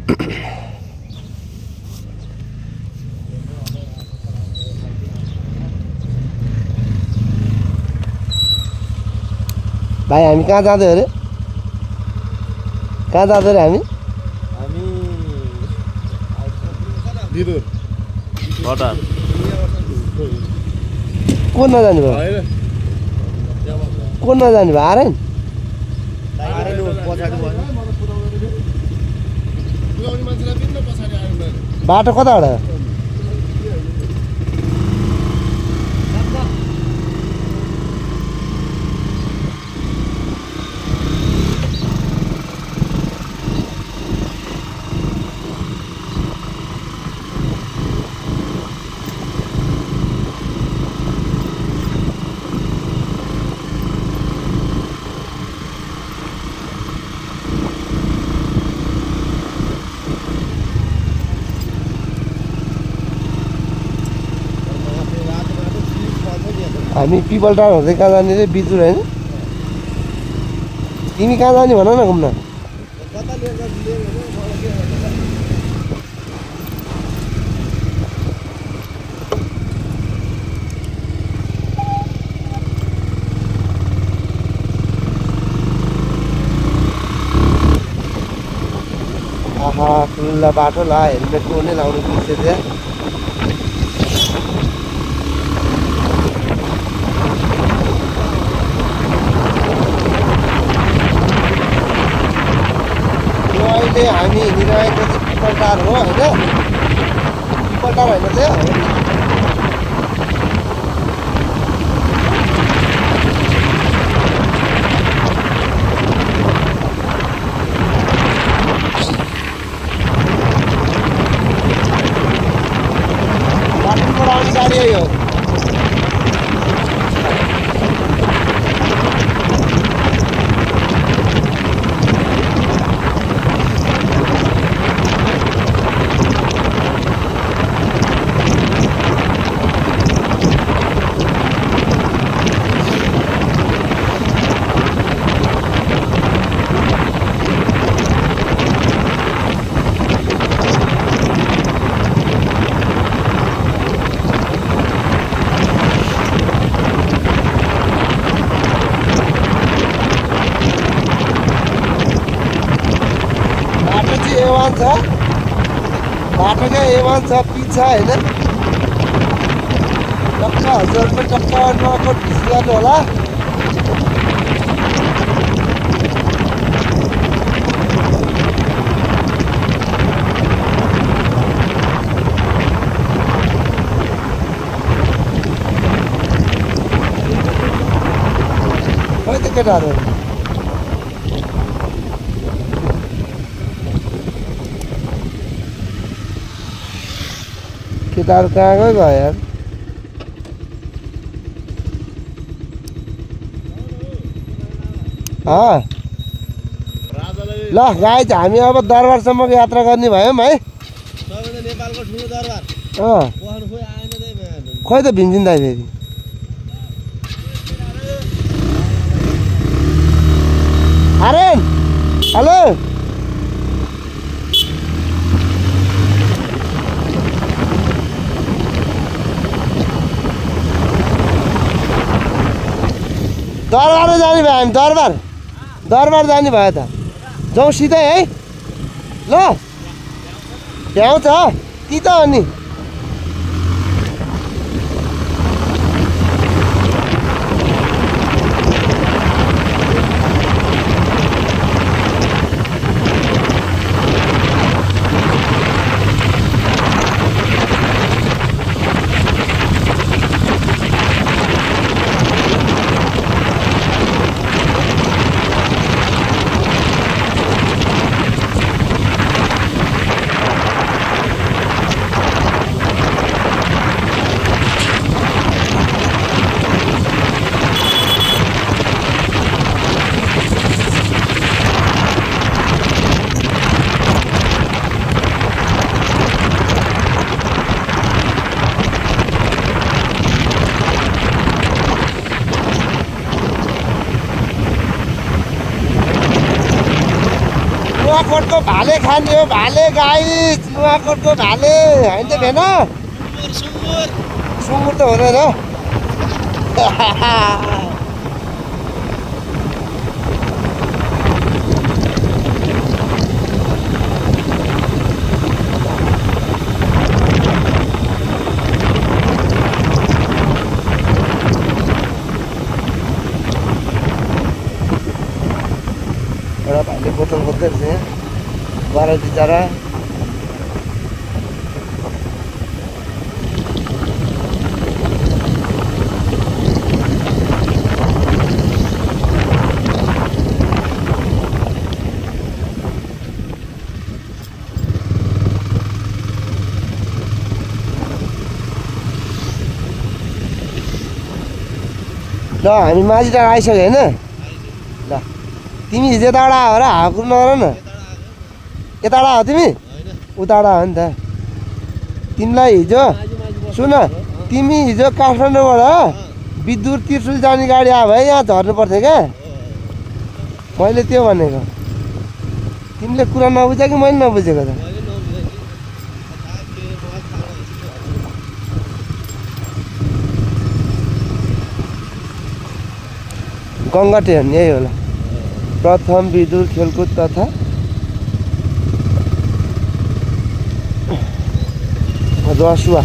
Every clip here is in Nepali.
भाइ हामी कहाँ जाँदै अरे? कहाँ जाँदै अरे हामी? कोन नजाने भयो? कोन नजाने भयो? आरेन? बाटो कताबाट? हामी पिपलटार हुँदै कहाँ जाने रे? बिजुर होइन? तिमी कहाँ जाने भन न घुम्न? आहा खुल्ला बाटो ला, हेलमेट कोनी लाउनु बिर्सेछ या। अहिले हामी हिँडिरहेको चाहिँ पिपलटार हो होइन? पिपलटार होइन त्यो बाटोबाट आउने गाडी हो। बाटो क्या A1 छ, P छ होइन? टक्क हजुरको टक्क नकोट भिसिरहनु होला। खोइ त केटाहरू केटाहरू कहाँ गयो यार? ल गाइज हामी अब दरबारसम्मको यात्रा गर्ने भयौँ है। नेपालको ठुलो दरबार खोइ त भिन्जिन दाइ फेरि। आरेन हेलो दरबार जाने भयो हामी। दरबार जाने भयो त जाउँ सिधै है। ल भ्याउँछ ती त अनि नुवाकोटको भाले खाने हो भाले गाइस नुवाकोटको भाले होइन त भेन सुँगुर त हुँदैन एउटा भाइले बोतल बोक्दै रहेछ यहाँ बाह्र बिचरा ल हामी माझी टाढा आइसक्यो होइन ल तिमी हिजो यताबाट आयो र हाकुर नगर न यताबाट आयो तिमी उताबाट हो नि त तिमीलाई हिजो सुन तिमी हिजो काठमाडौँबाट विद्युत त्रिशुल जाने गाडी आयो भए यहाँ झर्नु पर्थ्यो क्या मैले त्यो भनेको तिमीले कुरा नबुझ्यो कि मैले नबुझेको त गङ्गटे हो नि यही होला प्रथम विदुर खेलकुद तथा रसुवा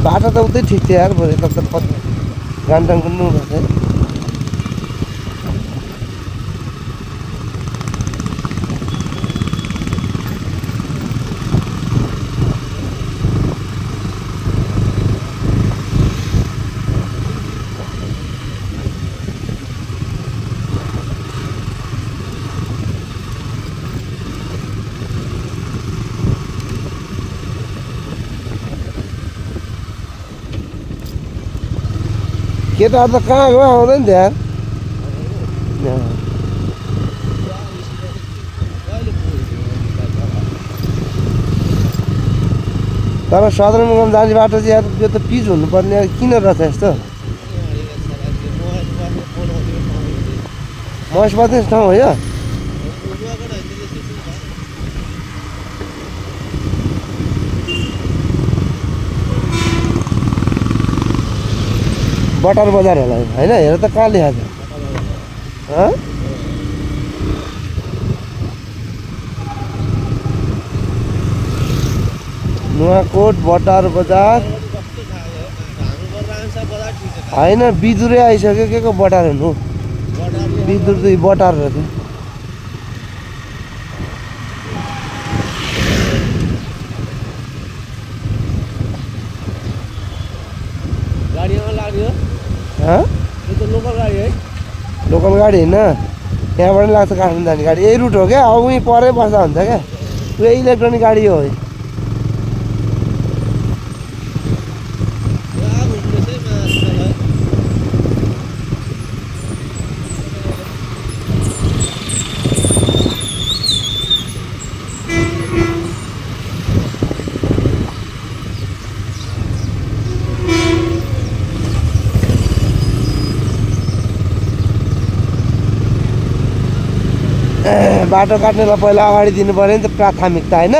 बाटो त उतै ठिक थियो यार भरे त गान्टाङ कुद्नु भएको थियो केटाहरू त कहाँ गयो आउँदैन नि यार तर सदरमुकाम जाने बाटो चाहिँ यार यो त पिच हुनुपर्ने यार किन रहेछ यस्तो महेश बस्ने ठाउँ हो यो बटर बजार होला होइन हेर त कहाँ लेखा छ नुवाकोट बटर बजार होइन बिजुरै आइसक्यो के को बटार हुनु बिजुर दुई बटार रहेछ लोकल गाडी है लोकल गाडी होइन यहाँबाट लाग्छ काठमाडौँ जाने गाडी यही रुट हो क्या अब उहीँ परै बस्दा हुन्छ क्या उयो इलेक्ट्रोनिक गाडी हो बाटो काट्नेलाई पहिला अगाडि दिनु पऱ्यो नि त प्राथमिकता होइन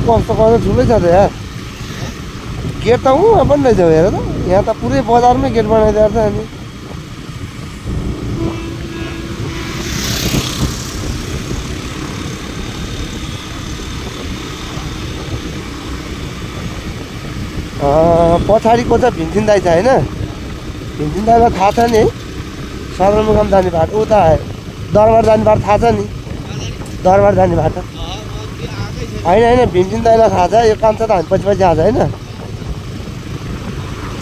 कस्तो ठुलै छ त यार गेट त उहाँ पनि रहेछ हेर त यहाँ त पुरै बजारमै गेट बनाइदिएको छ अनि पछाडिको चाहिँ भिन्सिन दाइ छ होइन भिन्सिन दाइलाई थाहा छ नि सदरमुकाम जाने बाटो उता दरबार जाने बाटो थाहा छ नि दरबार जाने बाटो होइन भिन्सिन दाइलाई थाहा छ यो काम छ त हामी पछि थाहा छ होइन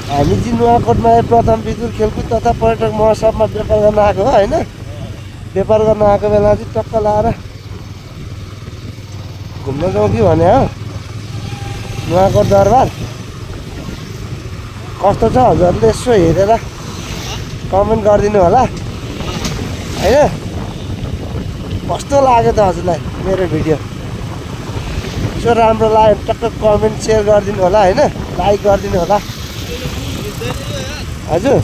हामी चाहिँ नुवाकोटमा प्रथम विदुर खेलकुद तथा पर्यटक महोत्सवमा व्यापार गर्न आएको हो होइन व्यापार गर्न आएको बेला चाहिँ टक्क लाएर घुम्न जाउँ कि भने हो नुवाकोट दरबार कस्तो छ हजुरहरूले यसो हेरेर कमेन्ट गरिदिनु होला होइन कस्तो लाग्यो त हजुरलाई मेरो भिडियो यसो राम्रो लाग्यो टक्क कमेन्ट सेयर गरिदिनु होला होइन लाइक गरिदिनु होला हजुर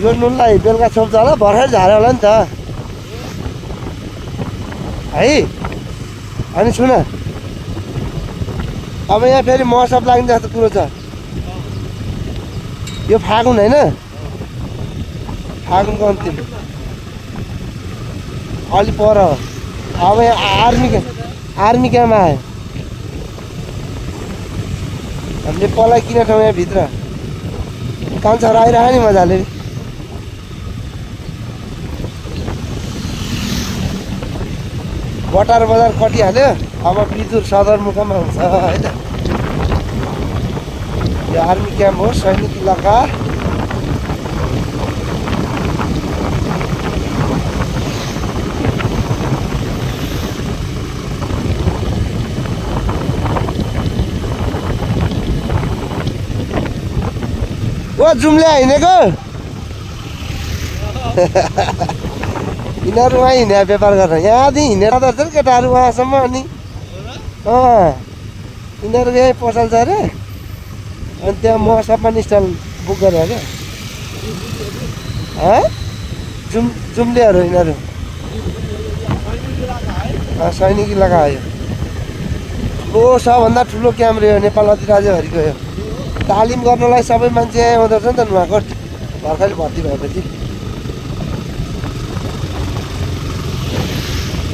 यो नुनलाई बेलुका छोप्छ होला भर्खर झाऱ्यो होला नि त है अनि सुन अब यहाँ फेरि मर्सप लाग्ने जस्तो कुरो छ यो फागुन होइन फागुनको अन्तिम अलि पर हो अब यहाँ आर्मी क्याम्प आयो हामीले पलाई किन ठाउँ यहाँ भित्र कान्छाहरू आइरह्यो नि मजाले बटार बजार कटिहाल्यो अब बिजुर सदरमुकाममा हुन्छ होइन यो आर्मी क्याम्प हो सैनिक इलाका ओ जुम्ल्या हिँडेको यिनीहरू उहाँ हिँडे व्यापार गर्न यहाँदेखि हिँडेर त नि केटाहरू उहाँसम्म अनि यिनीहरू यहीँ पसल छ अरे अनि त्यहाँ म सपन स्टल बुक गरेँ क्या जुम्लेहरू यिनीहरू सैनिक इलाका आयो ठुलो सबभन्दा ठुलो क्याम्प रह्यो नेपाल अधिराज्यभरिको यो तालिम गर्नलाई सबै मान्छे यहाँ आउँदो रहेछ नि त नुवाकोट भर्खरै भर्ती भएपछि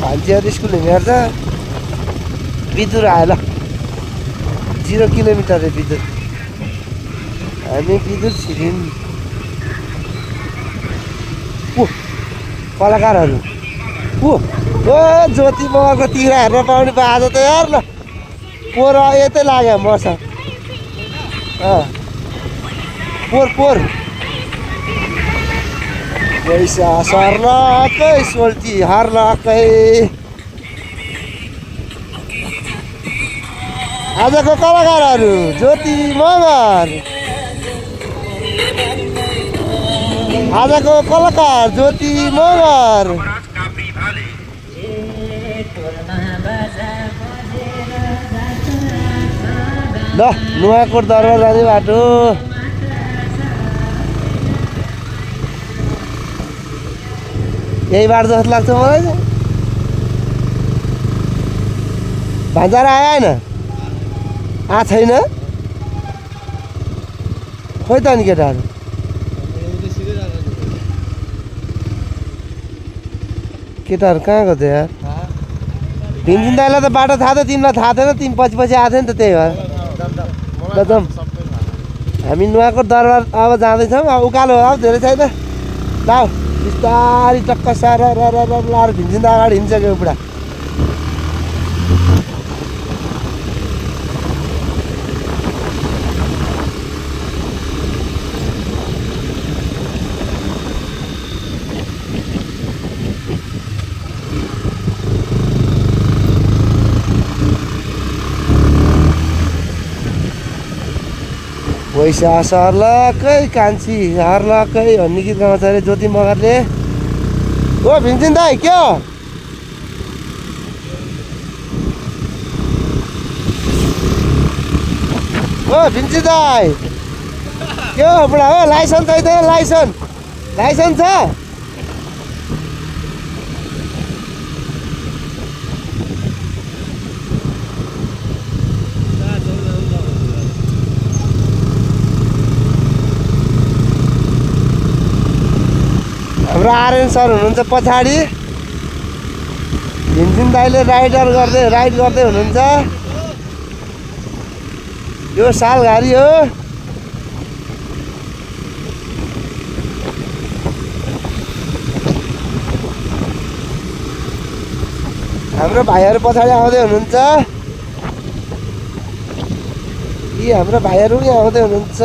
भान्जीहरू स्कुल हिँडेर बिजुर आयो ल 0 किलोमिटर रे बिजुर हामी बिजुर छिरिङ कलाकारहरू ओ ज्योति मगरको तिरा हेर्न पाउने पो आज त यार ल पोहोर यतै लाग्यो मसँग पोहोर पैसा सर्लकै सोल्टी हार्लकै आजको कलाकारहरू ज्योति मगर आजको कलाकार ज्योति मगर ल नुवाकोट दरबार जाने बाटो यही बाटो जस्तो लाग्छ मलाई चाहिँ भान्जारा आयो होइन आ छैन खोइ त नि केटाहरू केटाहरू कहाँ गयो त यार भीमसिंह दाइलाई त बाटो थाहा थियो तिमीलाई थाहा थिएन तिमी पछि पछि आएको थियो नि त त्यही भएर एकदम हामी नुवाकोट दरबार अब जाँदैछौँ अब उकालो हो अब धेरै छैन ल बिस्तारी टक्क सार लाएर भीमसिंह दा अगाडि हिँड्सक्यो बुढा पैसा सर्लकै कान्छी हर्लकै भन्ने गीत गाउँछ अरे ज्योति मगरले ओ भीमसिंह दाइ के हो ओ भीमसिंह दाइ के हो बुढा हो लाइसेन्स छैन लाइसेन्स छ हाम्रो आर्यन सर हुनुहुन्छ पछाडि भीमसिंह दाइले राइड गर्दै हुनुहुन्छ यो सालघारी हो हाम्रो भाइहरू पछाडि आउँदै हुनुहुन्छ यी हाम्रो भाइहरू यहाँ आउँदै हुनुहुन्छ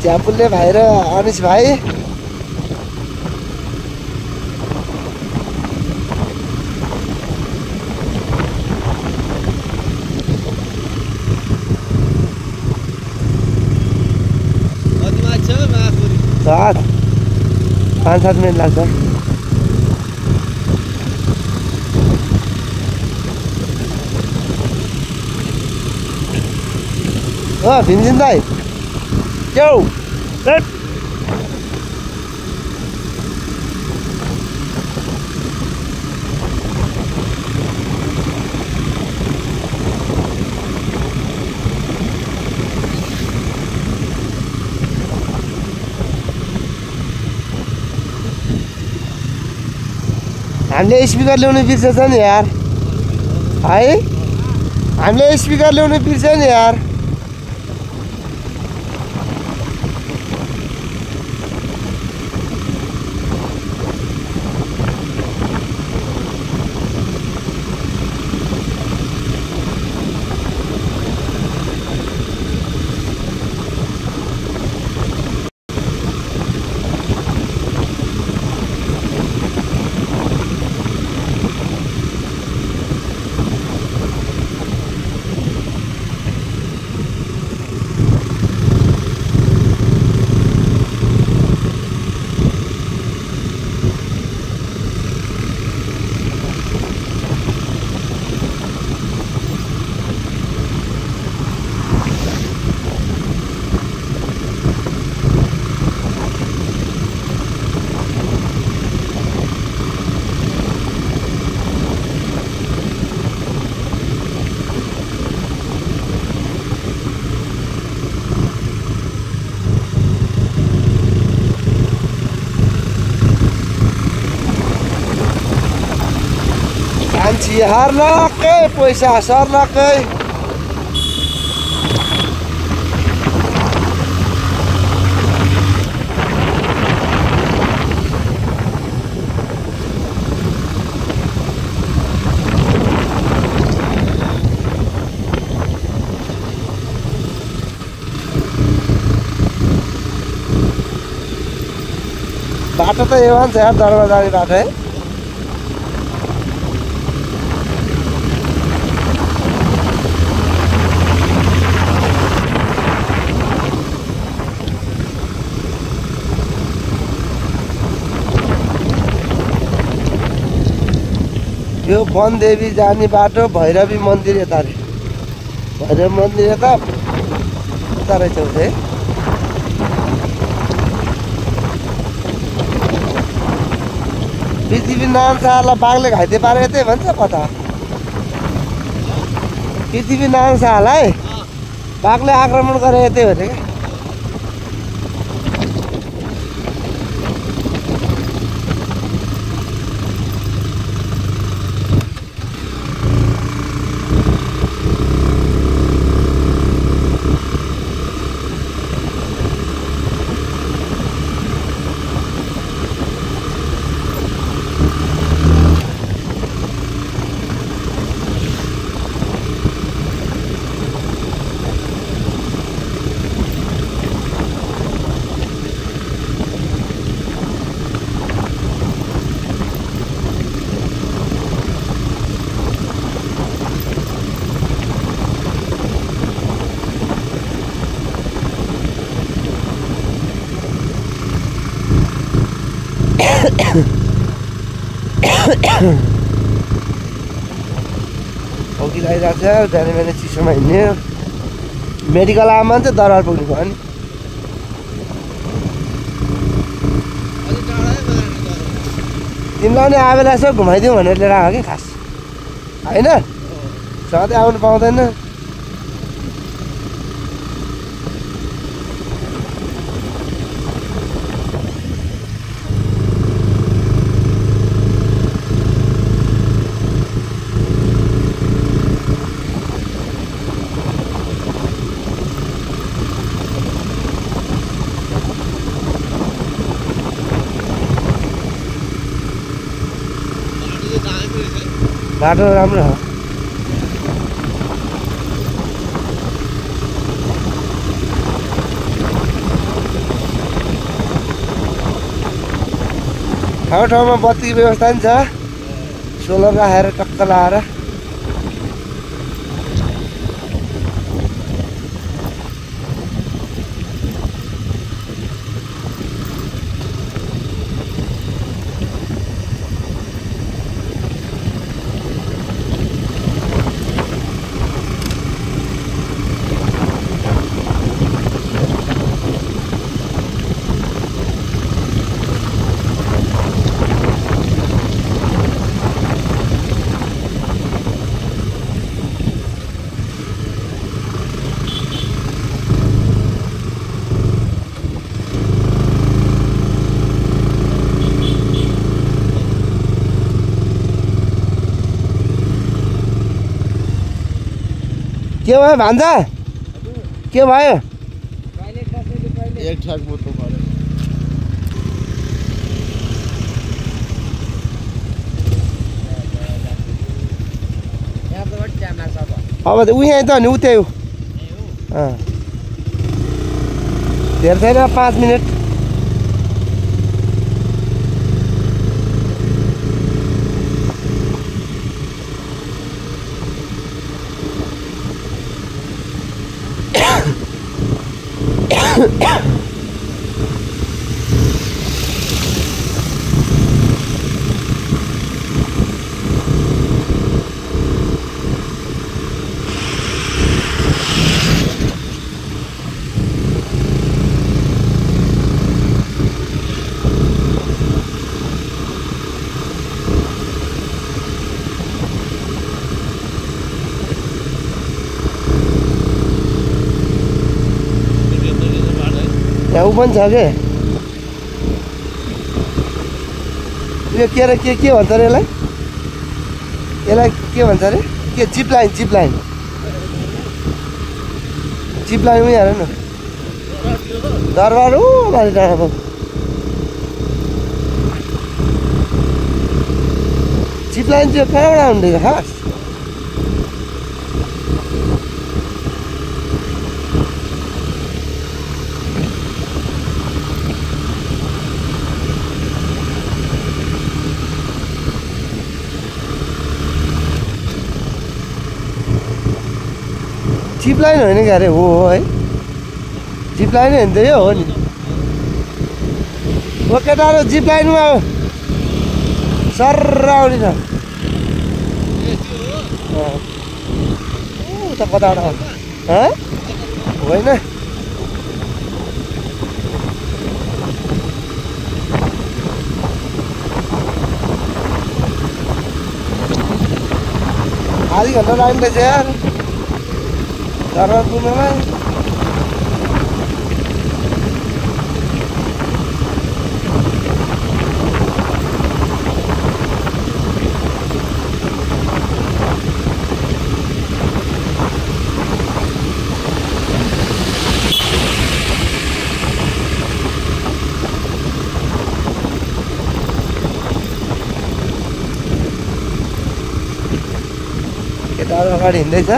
झ्यापुल्ले भाइ र अनिस भाइ 5-7 मिनट लाग्छ। भीमसिंह दाई क्याउ हामीले स्पिकर ल्याउनु बिर्सेछ नि यार है। हामीले स्पिकर ल्याउनु बिर्स्यो नि यार। मान्छे हार्नकै पैसा सर्नकै। बाटो त यो भन्छ यार, दरबार जाने बाटो है। यो वनदेवी जाने बाटो भैरवी मन्दिर यता रे। भैरवी मन्दिर यता उता रहेछ उतै। पृथ्वीनारायण शाहलाई बाघले घाइते पारे यतै भन्छ कता। पृथ्वीनारायण शाहलाई बाघले आक्रमण गरे यतै भने क्या। औकी लागिरहेको छ। जाने माने चिसोमा हिँड्ने। मेडिकल आमा चाहिँ दरबार पुग्नु भयो नि। तिमीलाई नि आबेला यसो घुमाइदिउँ भनेर लिएर आएको कि खास होइन। सधैँ आउनु पाउँदैन। बाटो राम्रो हो। ठाउँ ठाउँमा बत्तीको व्यवस्था नि छ। सोलर राखेर टक्क लाएर। के भयो भान्जा के भयो एक ठ्याक बोत्नु पर्यो अब त उहीँ त नि उतै हो धेरै छैन 5 मिनट यहाँ ऊ पनि छ के यो के अरे के भन्छ अरे यसलाई के भन्छ अरे के जिप लाइन उहीँ हेर न दरबार ऊ माथि डाँडाको जिप लाइन चाहिँ कहाँबाट आउँदैछ खास जिप लाइन होइन क्या अरे हो है जिप लाइन होइन त यो हो नि ओ केटाहरू जिप लाइनमा सर आउने छ उता कताबाट आउँछ होइन आधी घन्टा लाग्दैछ यार दरबार पुग्नलाई केटाहरू अगाडि हिँड्दैछ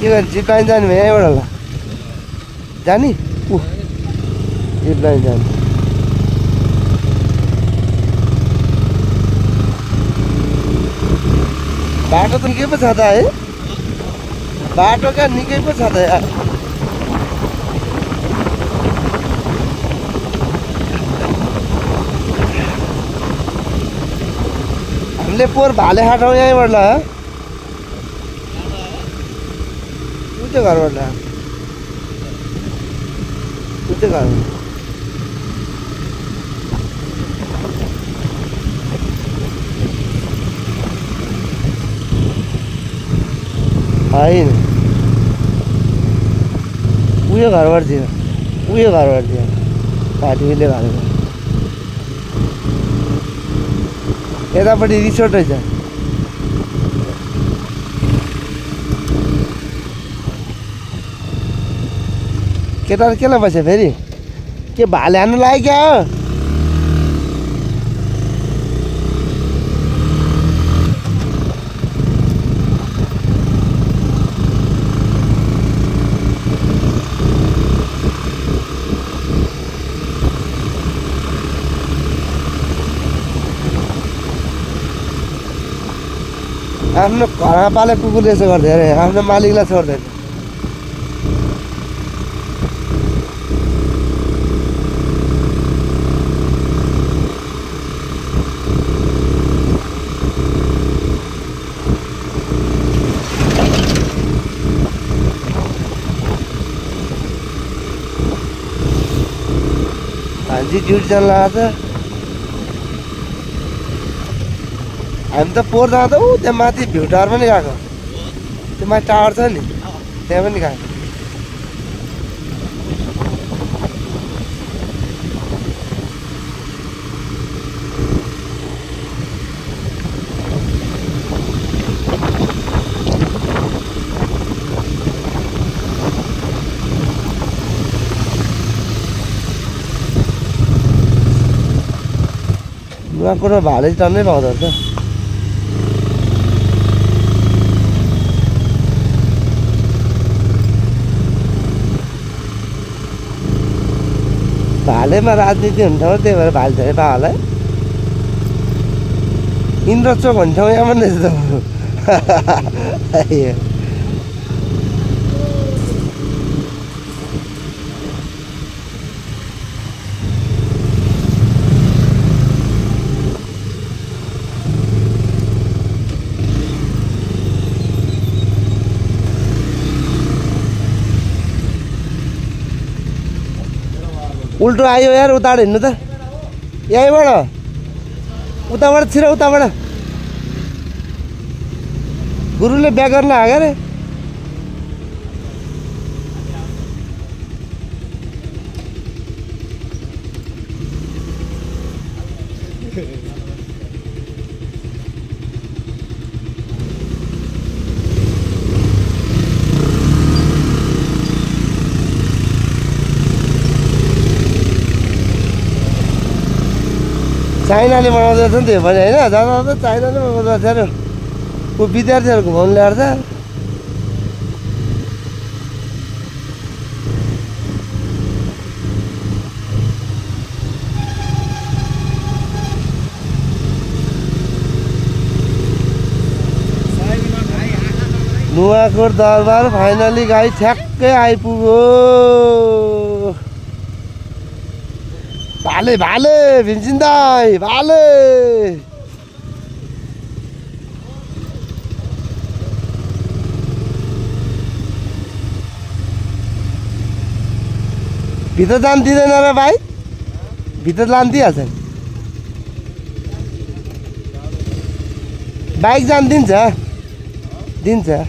के गर्नु जिप लाइन जाने भयो यहीँबाट होला जाने जिप लाइन जाने बाटो त निकै पो छ त है बाटो क्या निकै पो छ त यार हामीले पोहोर भाले खाँटौँ यहीँबाट ल घरबाट उतै घर होइन उयो घरबाट थियो पार्टीले घर यतापट्टि रिसोर्ट रहेछ केटाहरू केलाई बस्यो फेरि के भाले हान्नु लाग्यो क्या हो आफ्नो घरमा पाले कुकुरले यसो गर्दै अरे आफ्नो मालिकलाई छोड्दैन ड्युटी जानु लागेको छ हामी त पोहोर जाँदा ऊ त्यहाँ माथि भ्यू टावर पनि गएको त्यो माथि टावर छ नि त्यहाँ पनि गएको नुवाकोटमा भाले टन्नै पाउँदो रहेछ भालेमा राजनीति हुने ठाउँ त्यही भएर भाले धेरै पायो होला है इन्द्रचोक भन्ने ठाउँ यहाँ पनि रहेछ उल्टो आयो यार उताबाट हिँड्नु त यहीँबाट उताबाट छिर उताबाट गुरुले ब्याक गर्न लाग्यो अरे चाइनाले बनाउँदो रहेछ नि त्यो भने होइन जाँदा जाँदा चाइनाले बनाउँदो रहेछ अरे ऊ विद्यार्थीहरू घुमाउनु ल्याएर त नुवाकोट दरबार फाइनली गाई ठ्याक्कै आइपुग्यो भाले भाले भिन्सिन दाई भाले भित्र जान दिँदैन र भाइ भित्र जान दिइहाल्छ बाइक जान दिन्छ दिन्छ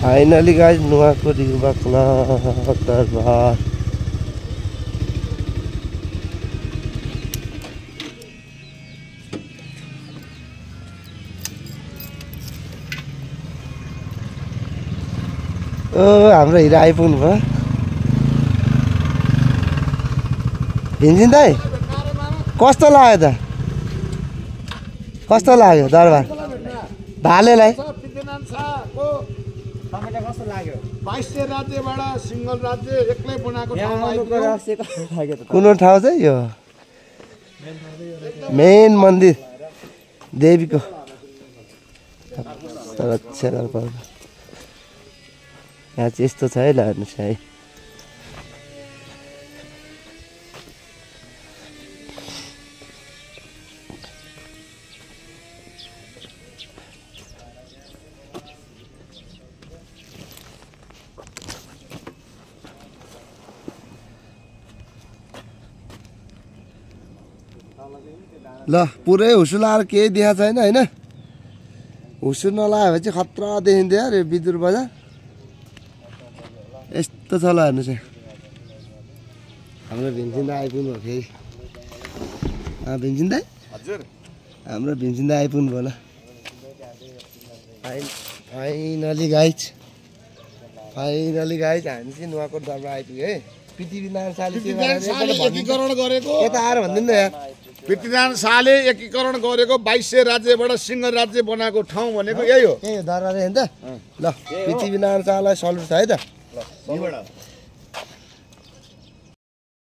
फाइनली गाइस नुवाकोट युवा क्लब दरबार हाम्रो हिरो आइपुग्नु भयो भिन्जिन दाइ कस्तो लाग्यो त कस्तो लाग्यो दरबार भालेलाई कस्तो लाग्यो 22 राज्यबाट सिंगल राज्य एक्लै बनाएको ठाउँमा कुन ठाउँ चाहिँ यो मेन मन्दिर देवीको रक्षा गर्नु यहाँ चाहिँ यस्तो छ है ल हेर्नुहोस् है ल पुरै हुसु लाएर केही देखाएको छैन होइन हुसु नलायो भने चाहिँ खतरा देखिन्थ्यो यार यो बिजुर बजार यस्तो छ ल हेर्नुहोस् हाम्रो भिन्सिन दाइ आइपुग्नु भयो फेरि भिन्सिन दाइ हजुर हाम्रो भिन्सिन दाइ आइपुग्नु भयो ल फाइनली गाइज हामी चाहिँ नुवाकोट दरबार आइपुग्यो है पृथ्वीनारायण शाहले के पृथ्वीनारायण गरेर शाहले एकीकरण गरेको यता आएर भनिदिनु न यार पृथ्वीनारायण शाहले एकीकरण गरेको 2200 राज्यबाट सिंहल राज्य बनाएको ठाउँ भनेको यही हो ए दरबार हेर्नु त ल पृथ्वीनारायण शाहलाई सल्युट छ है त